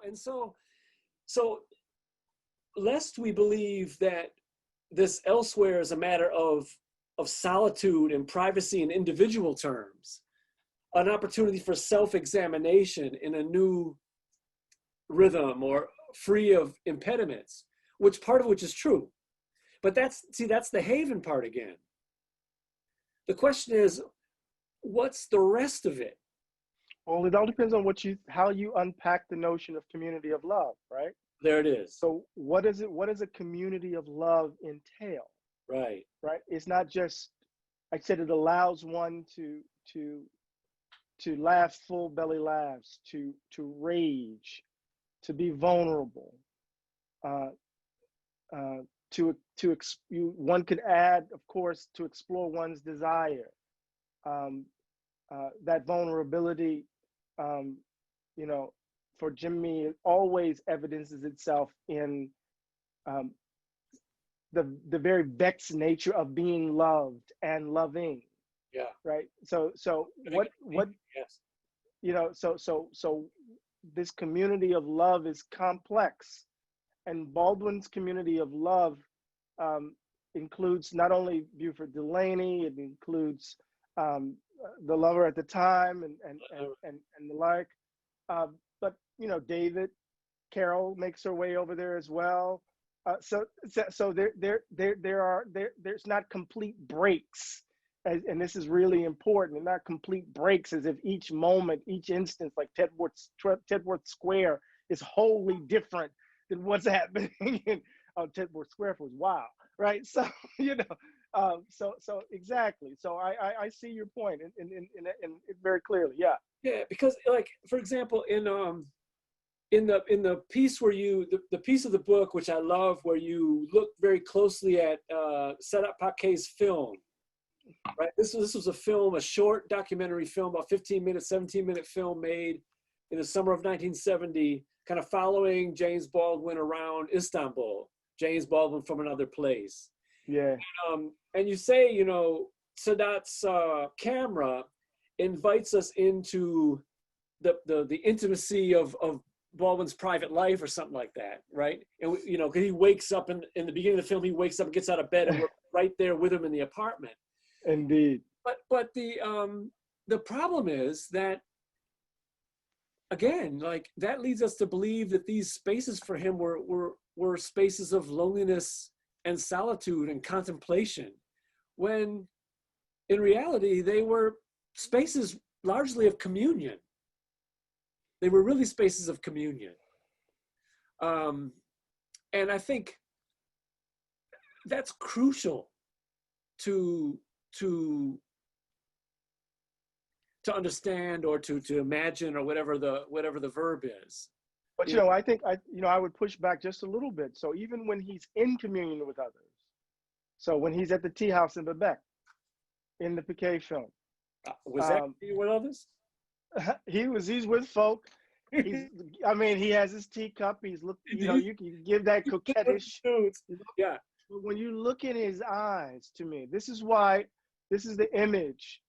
And so lest we believe that this elsewhere is a matter of solitude and privacy in individual terms, an opportunity for self-examination in a new rhythm or free of impediments, which part of which is true. But that's the haven part again. The question is, what's the rest of it? Well, it all depends on how you unpack the notion of community of love, right? There it is. So what does a community of love entail? Right. Right. It's not just, I said, it allows one to laugh full belly laughs, to rage, to be vulnerable, one could add, of course, to explore one's desire. That vulnerability, for Jimmy, it always evidences itself in the very vexed nature of being loved and loving. Yeah. Right. So what yes. So this community of love is complex, and Baldwin's community of love includes not only Buford Delaney, it includes the lover at the time and the like, but David, Carol makes her way over there as well. So there's not complete breaks, and this is really important. Not complete breaks, as if each moment, each instance, like Tedworth Square, is wholly different than what's happening in Tedworth Square was wow, right? So so exactly. So I see your point in very clearly. Yeah. Yeah, because like for example, in the piece where the piece of the book which I love, where you look very closely at Sadat Paquet's film, right? This was a film, a short documentary film, about 15-minute, 17-minute film made in the summer of 1970, kind of following James Baldwin around Istanbul. James Baldwin from Another Place. Yeah. And you say, Sadat's camera invites us into the intimacy of Baldwin's private life or something like that, right? And because he wakes up in the beginning of the film, he wakes up and gets out of bed, and we're right there with him in the apartment. Indeed. But the problem is that, again, like that leads us to believe that these spaces for him were spaces of loneliness and solitude and contemplation, when in reality they were spaces largely of communion. They were really spaces of communion. And I think that's crucial to understand, or to imagine, or whatever the verb is. But I think I would push back just a little bit. So even when he's in communion with others, so when he's at the tea house in Quebec, in the Piquet film, was that with others? He's with folk. He has his teacup. He's you can give that coquettish. Yeah. But when you look in his eyes, to me, this is the image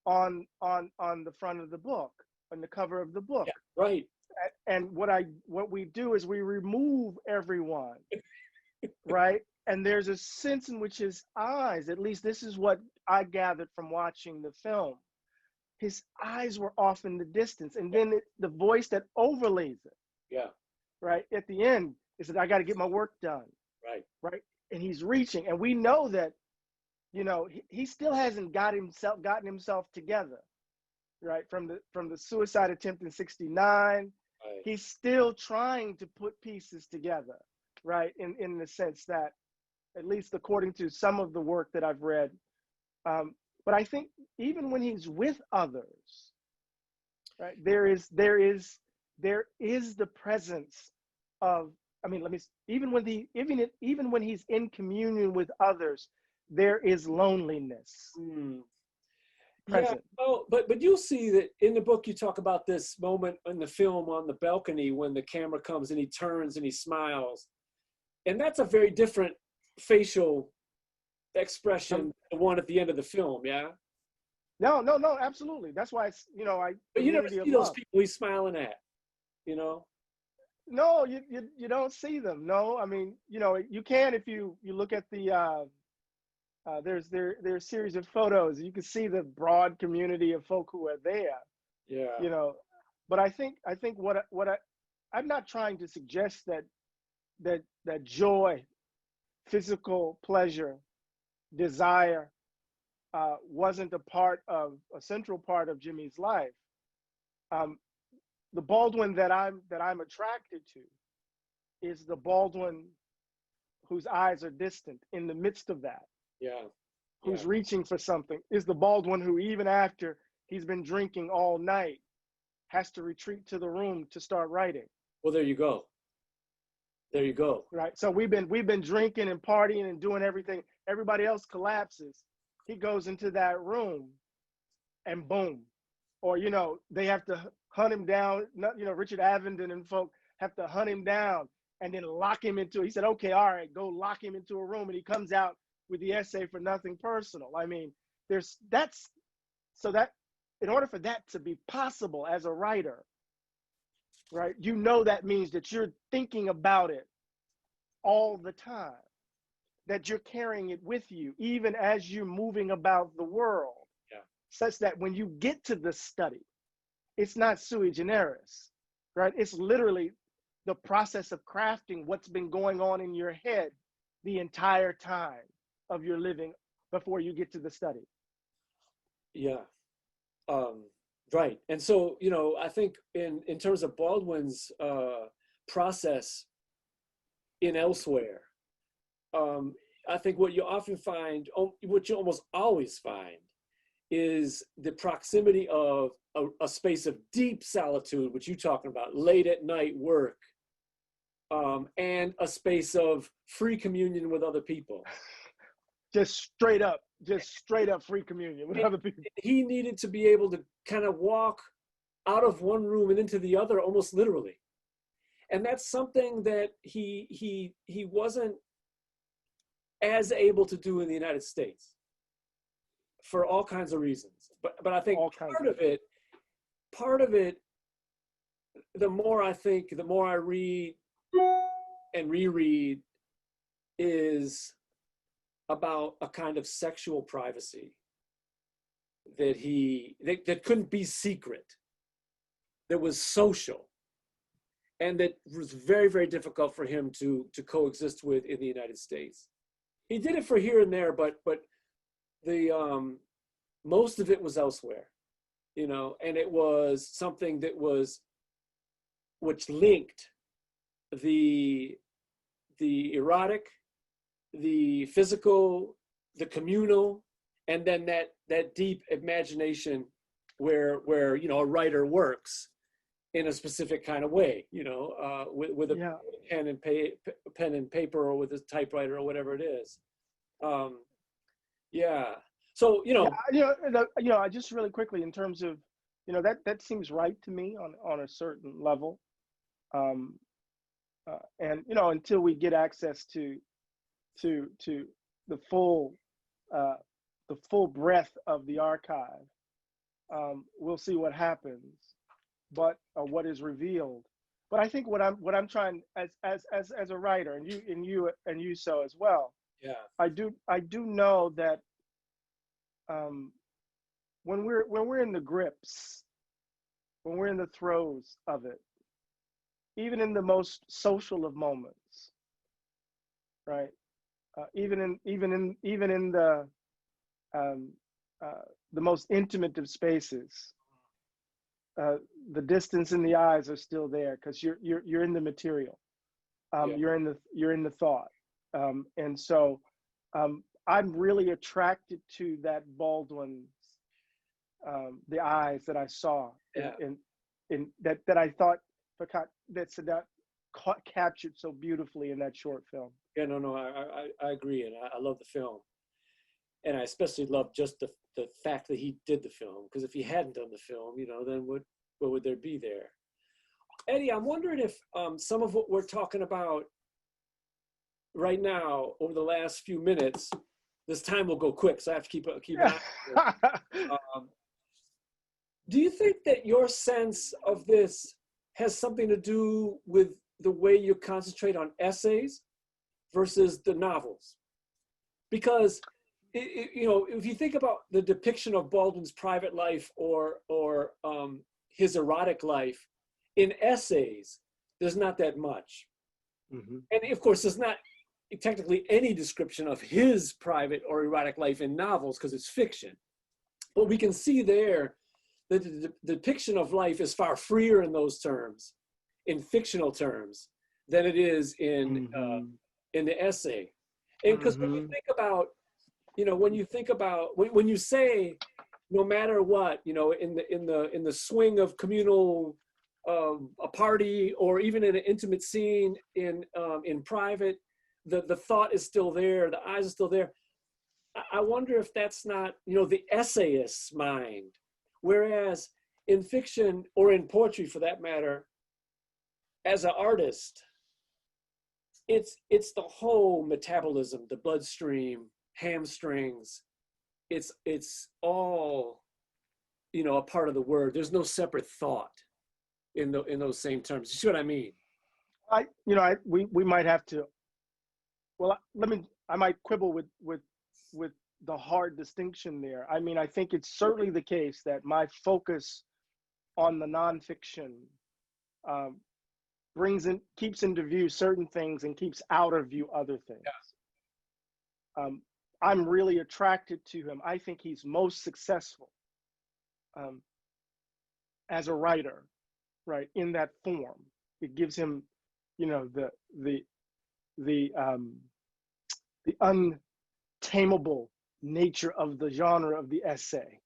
on the front of the book, on the cover of the book. Yeah, right. And what we do is we remove everyone, right? And there's a sense in which his eyes, at least this is what I gathered from watching the film, his eyes were off in the distance, and then the voice that overlays it. Yeah. Right at the end is that I got to get my work done. Right. Right. And he's reaching, and we know that, he still hasn't gotten himself together. Right. From the suicide attempt in '69, right. He's still trying to put pieces together. Right. In the sense that, at least according to some of the work that I've read. But I think even when he's with others, right, there is the presence of, even when he's in communion with others, there is loneliness. Present. Yeah, well, but you'll see that in the book you talk about this moment in the film on the balcony when the camera comes and he turns and he smiles, and that's a very different facial expression, the one at the end of the film. Yeah. No, absolutely. That's why it's, But you never see those people he's smiling at, No, you don't see them. No, I mean, you can if you look at the there's a series of photos. You can see the broad community of folk who are there. Yeah. You know, but I think I'm not trying to suggest that joy, physical pleasure, desire wasn't a central part of Jimmy's life. Um, the Baldwin that I'm attracted to is the Baldwin whose eyes are distant in the midst of that, Yeah. who's Yeah. reaching for something, is the Baldwin who, even after he's been drinking all night, has to retreat to the room to start writing. Well, there you go. There you go. Right. So we've been drinking and partying and doing everything. Everybody else collapses. He goes into that room and boom. Or, they have to hunt him down. Richard Avenden and folk have to hunt him down and then lock him into, he said, okay, all right, go lock him into a room. And he comes out with the essay For Nothing Personal. I mean, that in order for that to be possible as a writer, right, that means that you're thinking about it all the time, that you're carrying it with you, even as you're moving about the world, such that when you get to the study, it's not sui generis, right? It's literally the process of crafting what's been going on in your head the entire time of your living before you get to the study. Yeah. Right. And so, I think in terms of Baldwin's process in Elsewhere, I think what you often find, what you almost always find, is the proximity of a space of deep solitude, which you're talking about, late at night work, and a space of free communion with other people. Just straight up free communion with other people. He needed to be able to kind of walk out of one room and into the other, almost literally. And that's something that he wasn't as able to do in the United States for all kinds of reasons. But I think part of it, the more I read and reread, is about a kind of sexual privacy that couldn't be secret, that was social, and that was very, very difficult for him to coexist with in the United States. He did it for here and there, but the most of it was elsewhere, and it was something which linked the erotic, the physical, the communal, and then that deep imagination where a writer works in a specific kind of way, with a pen and paper, or with a typewriter, or whatever it is. So I just really quickly, in terms of that seems right to me on a certain level, and until we get access to the full breadth of the archive, we'll see what happens, but what is revealed. But I think what I'm trying, as a writer, and you so as well. Yeah. I do know that when we're in the grips, when we're in the throes of it, even in the most social of moments, right? Even in the most intimate of spaces, the distance in the eyes are still there, because you're in the material, you're in the thought, and so I'm really attracted to that Baldwin's, the eyes that I saw, in that I thought that captured so beautifully in that short film. Yeah, no, I agree, and I love the film, and I especially love just the fact that he did the film, because if he hadn't done the film, then what would there be there? Eddie, I'm wondering if some of what we're talking about right now over the last few minutes, this time will go quick, so I have to keep do you think that your sense of this has something to do with the way you concentrate on essays versus the novels. Because if you think about the depiction of Baldwin's private life or his erotic life in essays, there's not that much. Mm-hmm. And of course, there's not technically any description of his private or erotic life in novels because it's fiction. But we can see there that the depiction of life is far freer in those terms, in fictional terms, than it is in the essay. And because when you think about, when you say, no matter what, in the swing of communal a party, or even in an intimate scene in private, the thought is still there, the eyes are still there. I wonder if that's not, the essayist's mind. Whereas in fiction, or in poetry for that matter, as an artist, it's the whole metabolism, the bloodstream, hamstrings. It's all, a part of the word. There's no separate thought in those same terms. You see what I mean? We might have to. Well, I might quibble with the hard distinction there. I mean, I think it's certainly the case that my focus on the nonfiction keeps into view certain things and keeps out of view other things. Yes. I'm really attracted to him. I think he's most successful as a writer, right? In that form, it gives him, the untamable nature of the genre of the essay.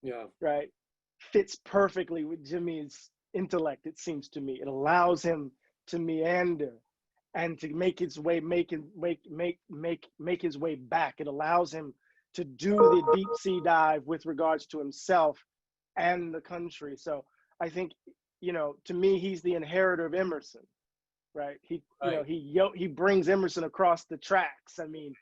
Yeah. Right. Fits perfectly with Jimmy's intellect, it seems to me. It allows him to meander and to make his way, make his way back. It allows him to do the deep sea dive with regards to himself and the country. So I think, to me, he's the inheritor of Emerson, right? He brings Emerson across the tracks. I mean,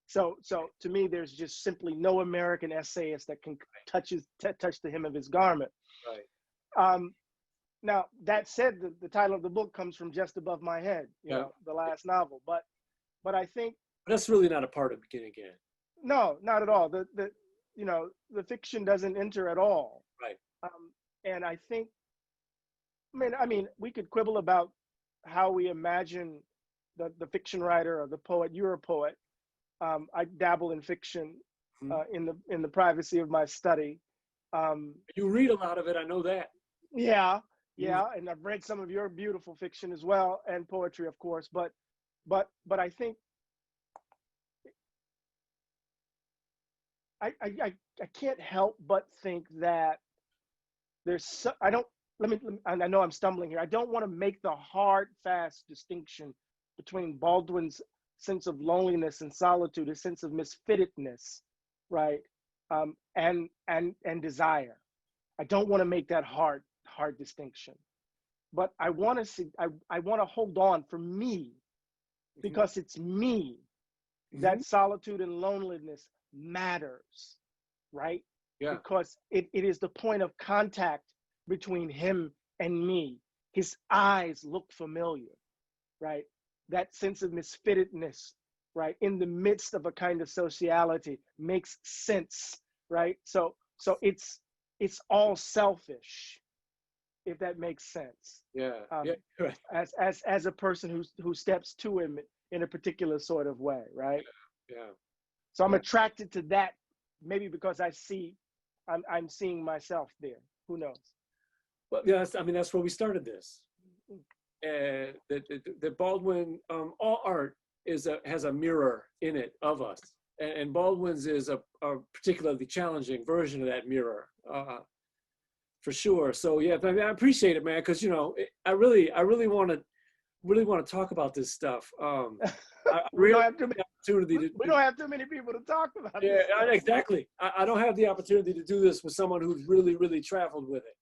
so to me, there's just simply no American essayist that can touch the hem of his garment. Right. Now, that said, the title of the book comes from Just Above My Head, the last novel. But I think that's really not a part of Begin Again. No, not at all. The fiction doesn't enter at all. Right. And I think, I mean, we could quibble about how we imagine the fiction writer or the poet. You're a poet. I dabble in fiction in the privacy of my study. You read a lot of it. I know that. Yeah, and I've read some of your beautiful fiction as well, and poetry, of course. But I think I can't help but think that there's I know I'm stumbling here. I don't want to make the hard, fast distinction between Baldwin's sense of loneliness and solitude, a sense of misfittedness, right, and desire. I don't want to make that hard distinction, but I want to see. I want to hold on for me, because it's me that solitude and loneliness matters, right? Yeah. Because it is the point of contact between him and me. His eyes look familiar, right? That sense of misfittedness, right, in the midst of a kind of sociality makes sense, right? So it's all selfish, if that makes sense. Yeah. Right. As a person who steps to him in a particular sort of way, right? Yeah. So I'm attracted to that, maybe because I'm seeing myself there. Who knows? Well, yeah, that's where we started this. That Baldwin, all art has a mirror in it of us, and Baldwin's is a particularly challenging version of that mirror, for sure. So yeah, I appreciate it, man, because I really want to talk about this stuff. We don't have too many people to talk about. Yeah, exactly. I don't have the opportunity to do this with someone who's really, really traveled with it.